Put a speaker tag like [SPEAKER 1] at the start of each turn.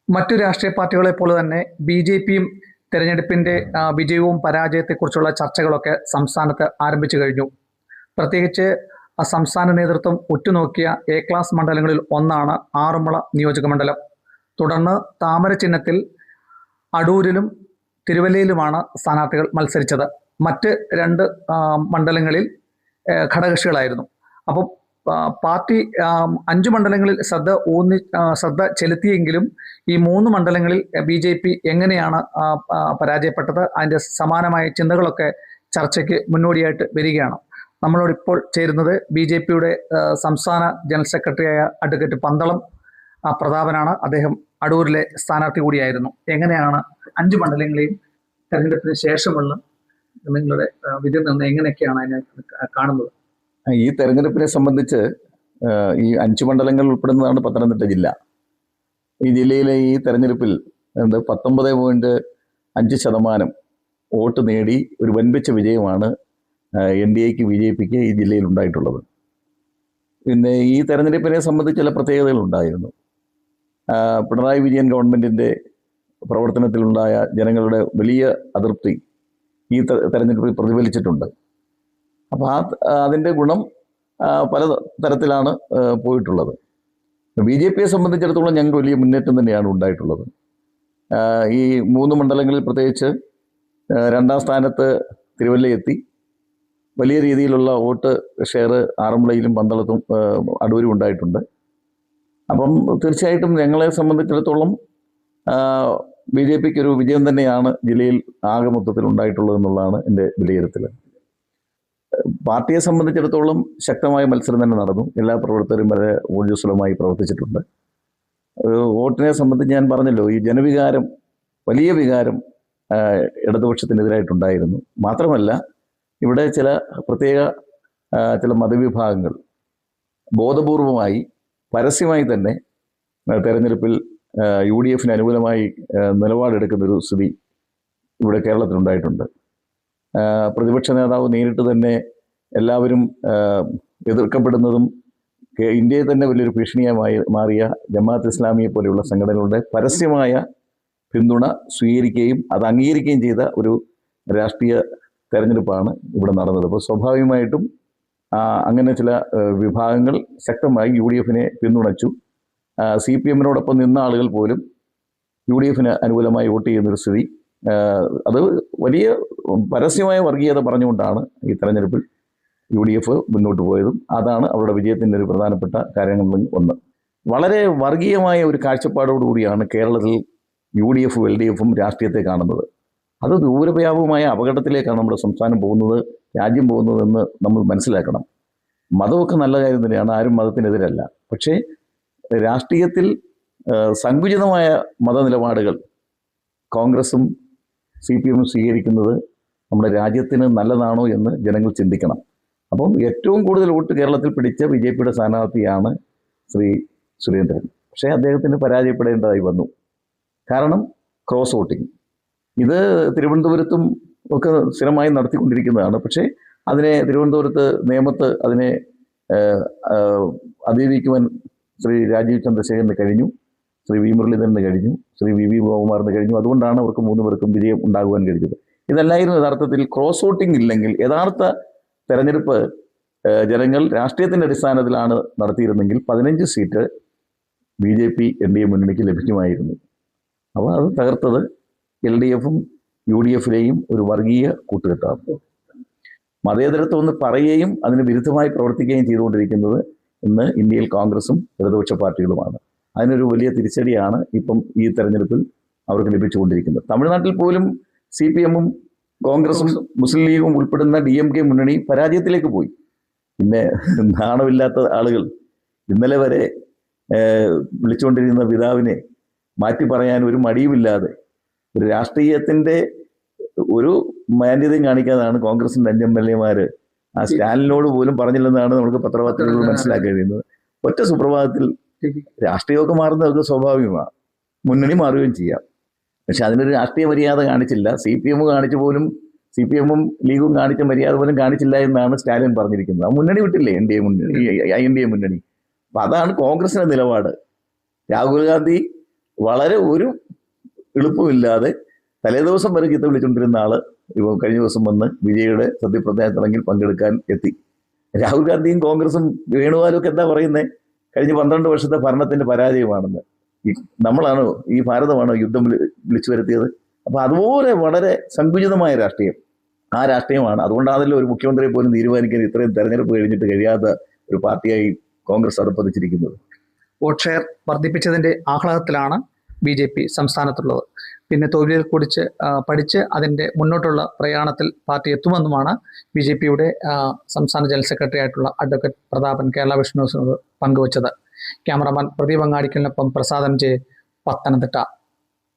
[SPEAKER 1] മറ്റു രാഷ്ട്രീയ പാർട്ടികളെ പോലെ തന്നെ ബി.ജെ.പിയും തെരഞ്ഞെടുപ്പിന്റെ വിജയവും പരാജയത്തെക്കുറിച്ചുള്ള ചർച്ചകളൊക്കെ സംസ്ഥാനത്ത് ആരംഭിച്ചു കഴിഞ്ഞു. പ്രത്യേകിച്ച് സംസ്ഥാന നേതൃത്വം ഉറ്റുനോക്കിയ എ ക്ലാസ് മണ്ഡലങ്ങളിൽ ഒന്നാണ് ആറന്മുള നിയോജക മണ്ഡലം. തുടർന്ന് താമര ചിഹ്നത്തിൽ അടൂരിലും തിരുവല്ലയിലുമാണ് സ്ഥാനാർത്ഥികൾ മത്സരിച്ചത്. മറ്റ് രണ്ട് മണ്ഡലങ്ങളിൽ ഘടകകക്ഷികളായിരുന്നു. അപ്പോൾ പാർട്ടി 5 മണ്ഡലങ്ങളിൽ ശ്രദ്ധ ചെലുത്തിയെങ്കിലും ഈ 3 മണ്ഡലങ്ങളിൽ ബി.ജെ.പി എങ്ങനെയാണ് പരാജയപ്പെട്ടത്, അതിൻ്റെ സമാനമായ ചിന്തകളൊക്കെ ചർച്ചയ്ക്ക് മുന്നോടിയായിട്ട് വരികയാണ്. നമ്മളോടിപ്പോൾ ചേരുന്നത് ബി.ജെ.പിയുടെ സംസ്ഥാന ജനറൽ സെക്രട്ടറിയായ അഡ്വക്കേറ്റ് പന്തളം പ്രതാപനാണ്. അദ്ദേഹം അടൂരിലെ സ്ഥാനാർത്ഥി കൂടിയായിരുന്നു. എങ്ങനെയാണ് 5 മണ്ഡലങ്ങളെയും തെരഞ്ഞെടുപ്പിന് ശേഷമുള്ള നിങ്ങളുടെ വിധി നിർണ്ണയം എങ്ങനെയൊക്കെയാണ് അതിനെ കാണുന്നത്?
[SPEAKER 2] ഈ തെരഞ്ഞെടുപ്പിനെ സംബന്ധിച്ച് ഈ 5 മണ്ഡലങ്ങൾ ഉൾപ്പെടുന്നതാണ് പത്തനംതിട്ട ജില്ല. ഈ ജില്ലയിലെ ഈ തെരഞ്ഞെടുപ്പിൽ 19.5% വോട്ട് നേടി ഒരു വൻപിച്ച വിജയമാണ് NDAക്ക് ബി.ജെ.പിക്ക് ഈ ജില്ലയിൽ ഉണ്ടായിട്ടുള്ളത്. പിന്നെ ഈ തെരഞ്ഞെടുപ്പിനെ സംബന്ധിച്ച് ചില പ്രത്യേകതകളുണ്ടായിരുന്നു. പിണറായി വിജയൻ ഗവൺമെൻറ്റിൻ്റെ പ്രവർത്തനത്തിലുണ്ടായ ജനങ്ങളുടെ വലിയ അതൃപ്തി ഈ തെരഞ്ഞെടുപ്പിൽ പ്രതിഫലിച്ചിട്ടുണ്ട്. അപ്പോൾ അതിൻ്റെ ഗുണം പല തരത്തിലാണ് പോയിട്ടുള്ളത്. ബി.ജെ.പിയെ സംബന്ധിച്ചിടത്തോളം ഞങ്ങൾക്ക് വലിയ മുന്നേറ്റം തന്നെയാണ് ഉണ്ടായിട്ടുള്ളത്. ഈ 3 മണ്ഡലങ്ങളിൽ പ്രത്യേകിച്ച് 2ാം സ്ഥാനത്ത് തിരുവല്ല എത്തി. വലിയ രീതിയിലുള്ള വോട്ട് ഷെയർ ആറന്മുളയിലും പന്തളത്തും അടൂരും ഉണ്ടായിട്ടുണ്ട്. അപ്പം തീർച്ചയായിട്ടും ഞങ്ങളെ സംബന്ധിച്ചിടത്തോളം ബി.ജെ.പിക്ക് ഒരു വിജയം തന്നെയാണ് ജില്ലയിൽ ആകെ മൊത്തത്തിൽ ഉണ്ടായിട്ടുള്ളതെന്നുള്ളതാണ് എൻ്റെ വിലയിരുത്തൽ. പാർട്ടിയെ സംബന്ധിച്ചിടത്തോളം ശക്തമായ മത്സരം തന്നെ നടന്നു. എല്ലാ പ്രവർത്തകരും വളരെ ഊർജ്ജസ്വലമായി പ്രവർത്തിച്ചിട്ടുണ്ട്. വോട്ടിനെ സംബന്ധിച്ച് ഞാൻ പറഞ്ഞല്ലോ, ഈ ജനവികാരം, വലിയ വികാരം ഇടതുപക്ഷത്തിനെതിരായിട്ടുണ്ടായിരുന്നു. മാത്രമല്ല ഇവിടെ ചില പ്രത്യേക ചില മതവിഭാഗങ്ങൾ ബോധപൂർവമായി പരസ്യമായി തന്നെ തെരഞ്ഞെടുപ്പിൽ UDFന് അനുകൂലമായി നിലപാടെടുക്കുന്നൊരു സ്ഥിതി ഇവിടെ കേരളത്തിലുണ്ടായിട്ടുണ്ട്. പ്രതിപക്ഷ നേതാവ് നേരിട്ട് തന്നെ എല്ലാവരും എതിർക്കപ്പെടുന്നതും ഇന്ത്യയിൽ തന്നെ വലിയൊരു ഭീഷണിയായി മാറിയ ജമാഅത്ത് ഇസ്ലാമിയെ പോലെയുള്ള സംഘടനകളുടെ പരസ്യമായ പിന്തുണ സ്വീകരിക്കുകയും അത് അംഗീകരിക്കുകയും ചെയ്ത ഒരു രാഷ്ട്രീയ തെരഞ്ഞെടുപ്പാണ് ഇവിടെ നടന്നത്. അപ്പോൾ സ്വാഭാവികമായിട്ടും അങ്ങനെ ചില വിഭാഗങ്ങൾ ശക്തമായി UDFനെ പിന്തുണച്ചു. CPMനോടൊപ്പം നിന്ന ആളുകൾ പോലും UDFന് അനുകൂലമായി വോട്ട് ചെയ്യുന്നൊരു സ്ഥിതി, അത് വലിയ പരസ്യമായ വർഗീയത പറഞ്ഞുകൊണ്ടാണ് ഈ തെരഞ്ഞെടുപ്പിൽ UDF മുന്നോട്ട് പോയതും അതാണ് അവരുടെ വിജയത്തിൻ്റെ ഒരു പ്രധാനപ്പെട്ട കാര്യങ്ങളിൽ ഒന്ന്. വളരെ വർഗീയമായ ഒരു കാഴ്ചപ്പാടോടുകൂടിയാണ് കേരളത്തിൽ UDF LDFും രാഷ്ട്രീയത്തെ കാണുന്നത്. അത് ദൂരവ്യാപകമായ അപകടത്തിലേക്കാണ് നമ്മുടെ സംസ്ഥാനം പോകുന്നത്, രാജ്യം പോകുന്നതെന്ന് നമ്മൾ മനസ്സിലാക്കണം. മതമൊക്കെ നല്ല കാര്യം തന്നെയാണ്, ആരും മതത്തിനെതിരല്ല. പക്ഷേ രാഷ്ട്രീയത്തിൽ സങ്കുചിതമായ മതനിലപാടുകൾ കോൺഗ്രസും CPMും സ്വീകരിക്കുന്നത് നമ്മുടെ രാജ്യത്തിന് നല്ലതാണോ എന്ന് ജനങ്ങൾ ചിന്തിക്കണം. അപ്പം ഏറ്റവും കൂടുതൽ വോട്ട് കേരളത്തിൽ പിടിച്ച ബി.ജെ.പിയുടെ സ്ഥാനാർത്ഥിയാണ് ശ്രീ സുരേന്ദ്രൻ. പക്ഷേ അദ്ദേഹത്തിന് പരാജയപ്പെടേണ്ടതായി വന്നു. കാരണം ക്രോസ് വോട്ടിങ് ഇത് തിരുവനന്തപുരത്തും ഒക്കെ സ്ഥിരമായി നടത്തിക്കൊണ്ടിരിക്കുന്നതാണ്. പക്ഷേ അതിനെ തിരുവനന്തപുരത്ത് നേമത്ത് അതിനെ അതിജീവിക്കുവാൻ ശ്രീ രാജീവ് ചന്ദ്രശേഖരന് കഴിഞ്ഞു, ശ്രീ വി മുരളീധരന് കഴിഞ്ഞു, ശ്രീ വി ഗോകുമാറിന് കഴിഞ്ഞു. അതുകൊണ്ടാണ് അവർക്ക് 3 പേർക്കും വിജയം ഉണ്ടാകുവാൻ കഴിഞ്ഞത്. ഇതല്ലായിരുന്നു യഥാർത്ഥത്തിൽ ക്രോസ് വോട്ടിംഗ് ഇല്ലെങ്കിൽ യഥാർത്ഥ തെരഞ്ഞെടുപ്പ് ജനങ്ങൾ രാഷ്ട്രീയത്തിൻ്റെ അടിസ്ഥാനത്തിലാണ് നടത്തിയിരുന്നെങ്കിൽ 15 സീറ്റ് BJP NDA മുന്നണിക്ക് ലഭിക്കുമായിരുന്നു. അപ്പോൾ അത് തകർത്തത് LDFും UDFിലെയും ഒരു വർഗീയ കൂട്ടുകെട്ടാണ്. മതേതരത്വം എന്ന് പറയുകയും അതിന് വിരുദ്ധമായി പ്രവർത്തിക്കുകയും ചെയ്തുകൊണ്ടിരിക്കുന്നത് ഇന്ന് ഇന്ത്യയിൽ കോൺഗ്രസും ഇടതുപക്ഷ പാർട്ടികളുമാണ്. അതിനൊരു വലിയ തിരിച്ചടിയാണ് ഇപ്പം ഈ തെരഞ്ഞെടുപ്പിൽ അവർക്ക് ലഭിച്ചുകൊണ്ടിരിക്കുന്നത്. തമിഴ്നാട്ടിൽ പോലും CPMും കോൺഗ്രസും മുസ്ലിം ലീഗും ഉൾപ്പെടുന്ന DMK മുന്നണി പരാജയത്തിലേക്ക് പോയി. പിന്നെ നാണമില്ലാത്ത ആളുകൾ ഇന്നലെ വരെ വിളിച്ചുകൊണ്ടിരുന്ന പിതാവിനെ മാറ്റി പറയാൻ ഒരു മടിയുമില്ലാതെ ഒരു രാഷ്ട്രീയത്തിൻ്റെ ഒരു മാന്യതയും കാണിക്കാതാണ് കോൺഗ്രസിൻ്റെ 5 MLAമാർ ആ സ്റ്റാലിനോട് പോലും പറഞ്ഞില്ലെന്നാണ് നമുക്ക് പത്രവാർത്തകളിലൂടെ മനസ്സിലാക്കി കഴിയുന്നത്. ഒറ്റ സുപ്രഭാതത്തിൽ രാഷ്ട്രീയമൊക്കെ മാറുന്നതൊക്കെ സ്വാഭാവികമാണ്, മുന്നണി മാറുകയും ചെയ്യാം. പക്ഷെ അതിനൊരു രാഷ്ട്രീയ മര്യാദ കാണിച്ചില്ല. CPM കാണിച്ചു പോലും, CPMും ലീഗും കാണിച്ച മര്യാദ പോലും കാണിച്ചില്ല എന്നാണ് സ്റ്റാലിൻ പറഞ്ഞിരിക്കുന്നത്. ആ മുന്നണി വിട്ടില്ലേ NDA മുന്നണി. അപ്പം അതാണ് കോൺഗ്രസിൻ്റെ നിലപാട്. രാഹുൽ ഗാന്ധി വളരെ ഒരു എളുപ്പമില്ലാതെ തലേദിവസം വരെ ചീത്ത വിളിച്ചുകൊണ്ടിരുന്ന ആള് ഇപ്പോൾ കഴിഞ്ഞ ദിവസം വന്ന് വിജയുടെ സത്യപ്രതിജ്ഞ ചടങ്ങിൽ പങ്കെടുക്കാൻ എത്തി. രാഹുൽ ഗാന്ധിയും കോൺഗ്രസും വേണുഗോപാലും ഒക്കെ എന്താ പറയുന്നത്? കഴിഞ്ഞ 12 വർഷത്തെ ഭരണത്തിന്റെ പരാജയമാണെന്ന്. നമ്മളാണോ, ഈ ഭാരതമാണോ യുദ്ധം വിളിച്ചു വരുത്തിയത്? അപ്പൊ അതുപോലെ വളരെ സങ്കുചിതമായ രാഷ്ട്രീയം, ആ രാഷ്ട്രീയമാണ്. അതുകൊണ്ടാണല്ലോ ഒരു മുഖ്യമന്ത്രിയെ പോലും തീരുമാനിക്കാൻ ഇത്രയും തെരഞ്ഞെടുപ്പ് കഴിഞ്ഞിട്ട് കഴിയാത്ത ഒരു പാർട്ടിയായി കോൺഗ്രസ് അധപ്പതിച്ചിരിക്കുന്നത്.
[SPEAKER 1] വോട്ട് ഷെയർ വർദ്ധിപ്പിച്ചതിൻ്റെ ആഹ്ലാദത്തിലാണ് BJP സംസ്ഥാനത്തുള്ളത്. പിന്നെ തൊഴിലിൽ കുടിച്ച് പഠിച്ച് അതിൻ്റെ മുന്നോട്ടുള്ള പ്രയാണത്തിൽ പാർട്ടി എത്തുമെന്നുമാണ് BJPയുടെ സംസ്ഥാന ജനറൽ സെക്രട്ടറി ആയിട്ടുള്ള അഡ്വക്കേറ്റ് പ്രതാപൻ കേരള വിഷൻ ന്യൂസിനോട് പങ്കുവച്ചത്. ക്യാമറമാൻ പ്രദീപ് അങ്ങാടിക്കലിനൊപ്പം പ്രസാദം ജെ, പത്തനംതിട്ട.